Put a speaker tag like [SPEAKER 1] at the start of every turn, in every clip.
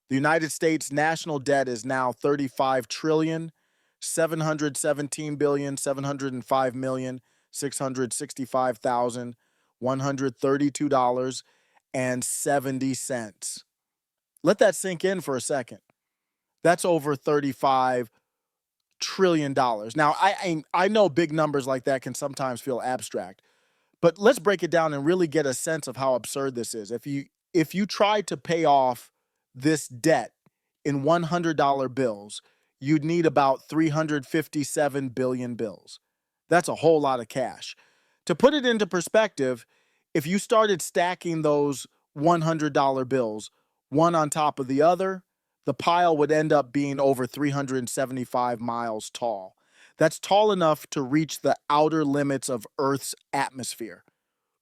[SPEAKER 1] The United States national debt is now 35 trillion, 717 billion, 705 million, 665,132 and 70 cents. Let that sink in for a second. That's over $35 trillion. Now, I know big numbers like that can sometimes feel abstract, but let's break it down and really get a sense of how absurd this is. If you tried to pay off this debt in $100 bills, you'd need about 357 billion bills. That's a whole lot of cash. To put it into perspective, if you started stacking those $100 bills one on top of the other, the pile would end up being over 375 miles tall. That's tall enough to reach the outer limits of Earth's atmosphere.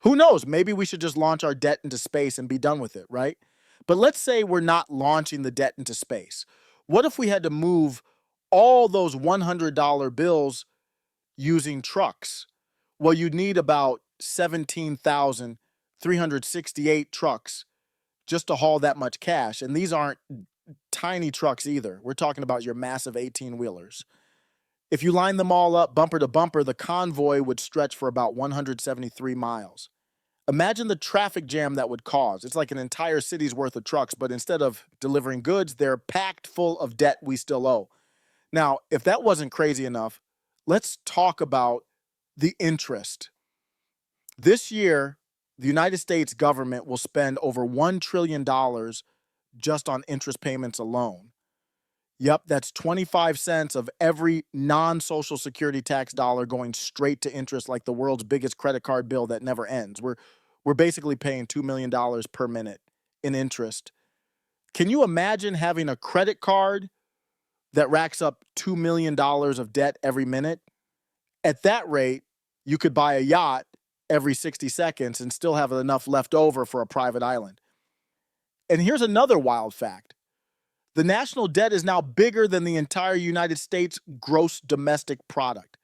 [SPEAKER 1] Who knows? Maybe we should just launch our debt into space and be done with it, right? But let's say we're not launching the debt into space. What if we had to move all those $100 bills using trucks? Well, you'd need about 17,368 trucks just to haul that much cash. And these aren't tiny trucks either. We're talking about your massive 18-wheelers. If you line them all up bumper to bumper, the convoy would stretch for about 173 miles. Imagine the traffic jam that would cause. It's like an entire city's worth of trucks, but instead of delivering goods, they're packed full of debt we still owe. Now, if that wasn't crazy enough, let's talk about the interest. This year, the United States government will spend over $1 trillion just on interest payments alone. Yep, that's 25 cents of every non-Social Security tax dollar going straight to interest, like the world's biggest credit card bill that never ends. We're basically paying $2 million per minute in interest. Can you imagine having a credit card that racks up $2 million of debt every minute? At that rate, you could buy a yacht every 60 seconds and still have enough left over for a private island. And here's another wild fact. The national debt is now bigger than the entire United States gross domestic product.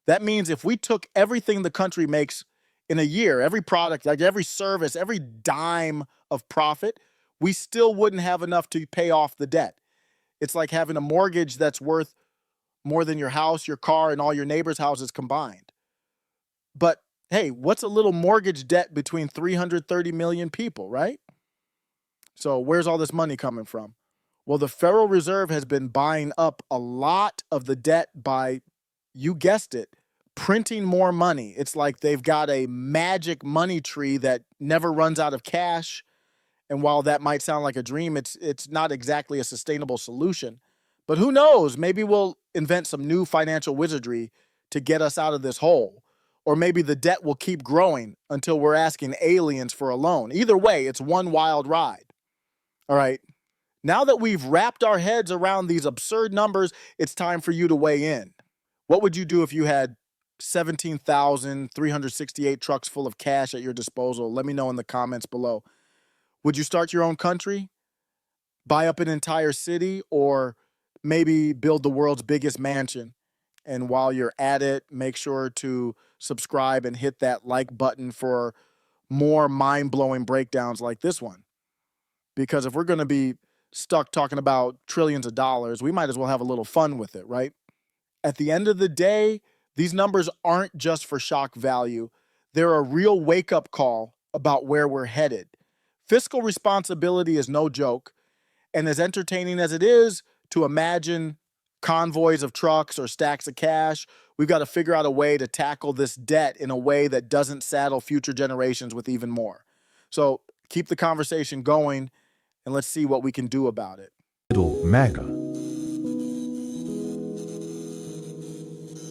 [SPEAKER 1] That means if we took everything the country makes in a year, every product, like every service, every dime of profit, we still wouldn't have enough to pay off the debt. It's like having a mortgage that's worth more than your house, your car, and all your neighbors' houses combined. But hey, what's a little mortgage debt between 330 million people, right? So where's all this money coming from? Well, the Federal Reserve has been buying up a lot of the debt by, you guessed it, printing more money. It's like they've got a magic money tree that never runs out of cash. And while that might sound like a dream, it's not exactly a sustainable solution. But who knows? Maybe we'll invent some new financial wizardry to get us out of this hole. Or maybe the debt will keep growing until we're asking aliens for a loan. Either way, it's one wild ride. All right. Now that we've wrapped our heads around these absurd numbers, it's time for you to weigh in. What would you do if you had 17,368 trucks full of cash at your disposal? Let me know in the comments below. Would you start your own country, buy up an entire city, or maybe build the world's biggest mansion? And while you're at it, make sure to subscribe and hit that like button for more mind-blowing breakdowns like this one. Because if we're going to be stuck talking about trillions of dollars, we might as well have a little fun with it, right? At the end of the day, these numbers aren't just for shock value. They're a real wake-up call about where we're headed. Fiscal responsibility is no joke, and as entertaining as it is to imagine convoys of trucks or stacks of cash, we've got to figure out a way to tackle this debt in a way that doesn't saddle future generations with even more. So keep the conversation going, and let's see what we can do about it.
[SPEAKER 2] Little MAGA.